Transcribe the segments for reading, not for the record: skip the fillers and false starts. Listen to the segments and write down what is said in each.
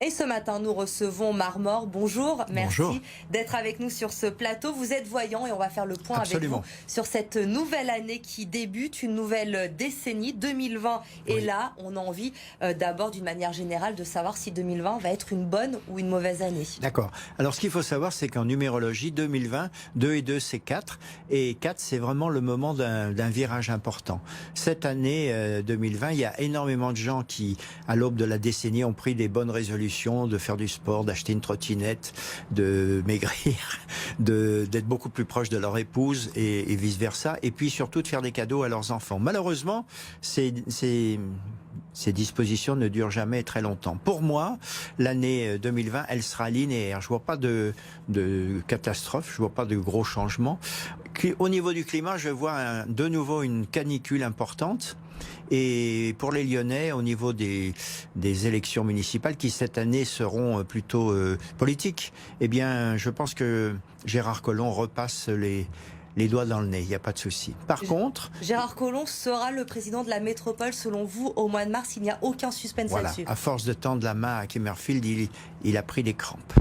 Et ce matin, nous recevons Marmor. Bonjour, Bonjour. merci d'être avec nous sur ce plateau. Vous êtes voyant et on va faire le point Absolument. avec vous sur cette nouvelle année qui débute, une nouvelle décennie. 2020 est Oui. là. On a envie d'abord, d'une manière générale, de savoir si 2020 va être une bonne ou une mauvaise année. D'accord. Alors, ce qu'il faut savoir, c'est qu'en numérologie, 2020, 2 et 2, c'est 4. Et 4, c'est vraiment le moment d'un virage important. Cette année 2020, il y a énormément de gens qui, à l'aube de la décennie, ont pris des bonnes résolutions de faire du sport, d'acheter une trottinette, de maigrir, d'être beaucoup plus proche de leur épouse et vice-versa. Et puis, surtout, de faire des cadeaux à leurs enfants. Malheureusement, ces dispositions ne durent jamais très longtemps. Pour moi, l'année 2020, elle sera linéaire. Je vois pas de catastrophe, je vois pas de gros changements. Au niveau du climat, je vois de nouveau une canicule importante. Et pour les Lyonnais, au niveau des élections municipales qui cette année seront plutôt politiques, eh bien, je pense que Gérard Collomb repasse les doigts dans le nez, il n'y a pas de souci. Par contre... Gérard Collomb sera le président de la métropole, selon vous, au mois de mars. Il n'y a aucun suspense Voilà, là-dessus. à force de tendre la main à Kimmerfield, il a pris des crampes.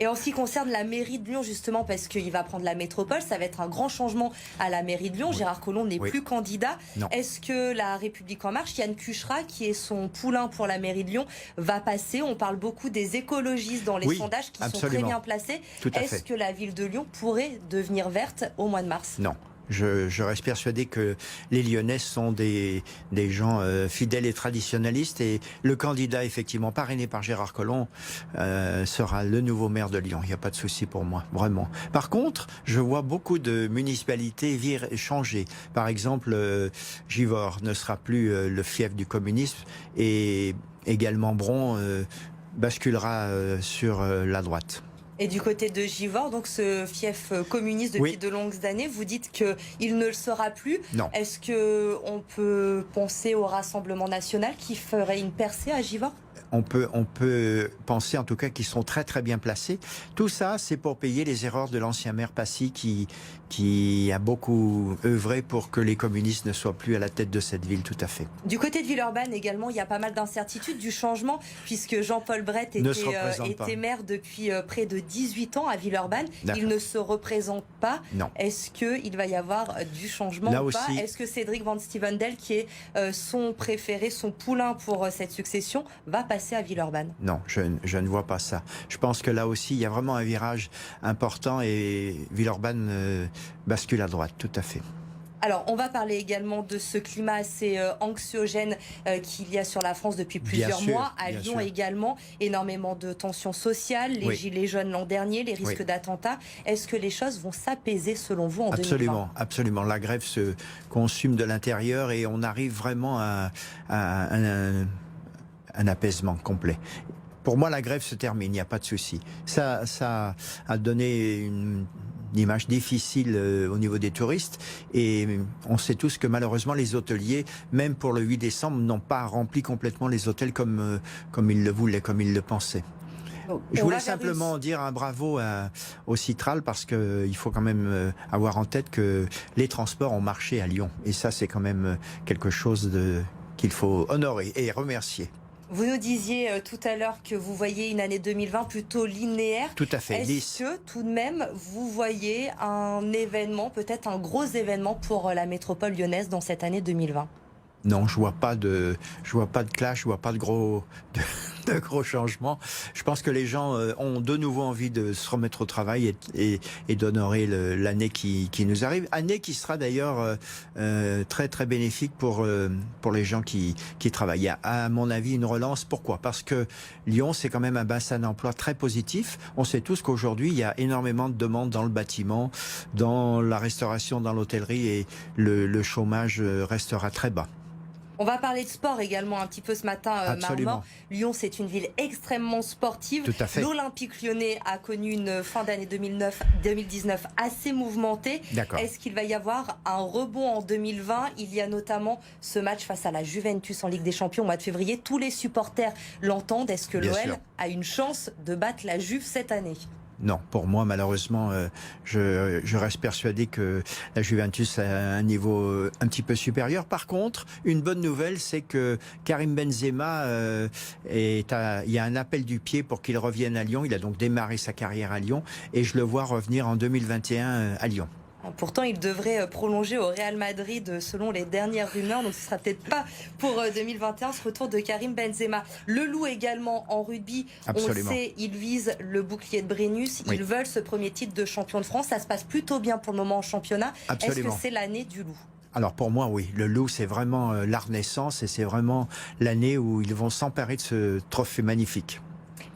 Et en ce qui concerne la mairie de Lyon, justement, parce qu'il va prendre la métropole, ça va être un grand changement à la mairie de Lyon. Oui. Gérard Collomb n'est plus candidat. Non. Est-ce que la République En Marche, Yann Cucherat, qui est son poulain pour la mairie de Lyon, va passer? On parle beaucoup des écologistes dans les sondages qui sont très bien placés. Est-ce que la ville de Lyon pourrait devenir verte au mois de mars? Non. Je reste persuadé que les Lyonnais sont des gens fidèles et traditionnalistes, et le candidat effectivement parrainé par Gérard Collomb sera le nouveau maire de Lyon. Il n'y a pas de souci pour moi, vraiment. Par contre, je vois beaucoup de municipalités changer. Par exemple, Givors ne sera plus le fief du communisme, et également Bron basculera sur la droite. Et du côté de Givors, donc ce fief communiste depuis de longues années, vous dites qu'il ne le sera plus. Non. Est-ce qu'on peut penser au Rassemblement national qui ferait une percée à Givors? On peut penser en tout cas qu'ils sont très très bien placés. Tout ça, c'est pour payer les erreurs de l'ancien maire Passy qui a beaucoup œuvré pour que les communistes ne soient plus à la tête de cette ville, tout à fait. Du côté de Villeurbanne également, il y a pas mal d'incertitudes du changement, puisque Jean-Paul Brett était maire depuis près de 18 ans à Villeurbanne. Il ne se représente pas. Non. Est-ce qu'il va y avoir du changement ou pas? Est-ce que Cédric Van Stevendel, qui est son préféré, son poulain pour cette succession, va passer à Villeurbanne? Non, je ne vois pas ça. Je pense que là aussi, il y a vraiment un virage important et Villeurbanne bascule à droite, tout à fait. Alors, on va parler également de ce climat assez anxiogène qu'il y a sur la France depuis plusieurs mois. À Lyon également, énormément de tensions sociales, les gilets jaunes l'an dernier, les risques d'attentats. Est-ce que les choses vont s'apaiser selon vous en 2020? Absolument. La grève se consume de l'intérieur et on arrive vraiment à un apaisement complet. Pour moi, la grève se termine, il n'y a pas de souci. Ça a donné une image difficile au niveau des touristes, et on sait tous que malheureusement les hôteliers, même pour le 8 décembre, n'ont pas rempli complètement les hôtels comme ils le voulaient, comme ils le pensaient. Je voulais simplement dire un bravo au Citral, parce qu'il faut quand même avoir en tête que les transports ont marché à Lyon, et ça c'est quand même quelque chose qu'il faut honorer et remercier. Vous nous disiez tout à l'heure que vous voyez une année 2020 plutôt linéaire. Tout à fait. Est-ce que tout de même vous voyez un événement, peut-être un gros événement pour la métropole lyonnaise dans cette année 2020? Non, je vois pas de clash, je vois pas de gros changements. Je pense que les gens ont de nouveau envie de se remettre au travail et d'honorer l'année qui nous arrive. Année qui sera d'ailleurs très très bénéfique pour les gens qui travaillent. Il y a, à mon avis, une relance. Pourquoi? Parce que Lyon, c'est quand même un bassin d'emploi très positif. On sait tous qu'aujourd'hui, il y a énormément de demandes dans le bâtiment, dans la restauration, dans l'hôtellerie, et le chômage restera très bas. On va parler de sport également un petit peu ce matin, Marmor. Lyon, c'est une ville extrêmement sportive. Tout à fait. L'Olympique lyonnais a connu une fin d'année 2019 assez mouvementée. Est-ce qu'il va y avoir un rebond en 2020? Il y a notamment ce match face à la Juventus en Ligue des Champions au mois de février. Tous les supporters l'entendent. Est-ce que l'OL a une chance de battre la Juve cette année? Non, pour moi, malheureusement, je reste persuadé que la Juventus a un niveau un petit peu supérieur. Par contre, une bonne nouvelle, c'est que Karim Benzema il y a un appel du pied pour qu'il revienne à Lyon. Il a donc démarré sa carrière à Lyon et je le vois revenir en 2021 à Lyon. Pourtant, il devrait prolonger au Real Madrid selon les dernières rumeurs. Donc, ce sera peut-être pas pour 2021 ce retour de Karim Benzema. Le Loup également en rugby. Absolument. On le sait, ils visent le bouclier de Brennus. Ils veulent ce premier titre de champion de France. Ça se passe plutôt bien pour le moment en championnat. Absolument. Est-ce que c'est l'année du Loup? Alors pour moi, oui. Le Loup, c'est vraiment la renaissance et c'est vraiment l'année où ils vont s'emparer de ce trophée magnifique.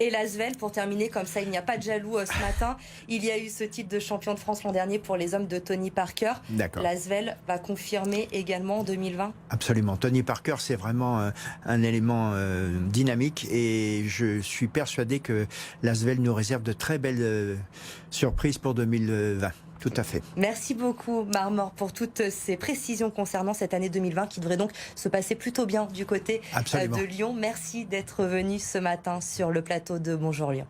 Et l'Asvel, pour terminer, comme ça il n'y a pas de jaloux ce matin, il y a eu ce titre de champion de France l'an dernier pour les hommes de Tony Parker. L'Asvel va confirmer également en 2020? Absolument. Tony Parker, c'est vraiment un élément dynamique et je suis persuadé que l'Asvel nous réserve de très belles surprises pour 2020. Tout à fait. Merci beaucoup Marmor pour toutes ces précisions concernant cette année 2020 qui devrait donc se passer plutôt bien du côté de Lyon. Merci d'être venu ce matin sur le plateau de Bonjour Lyon.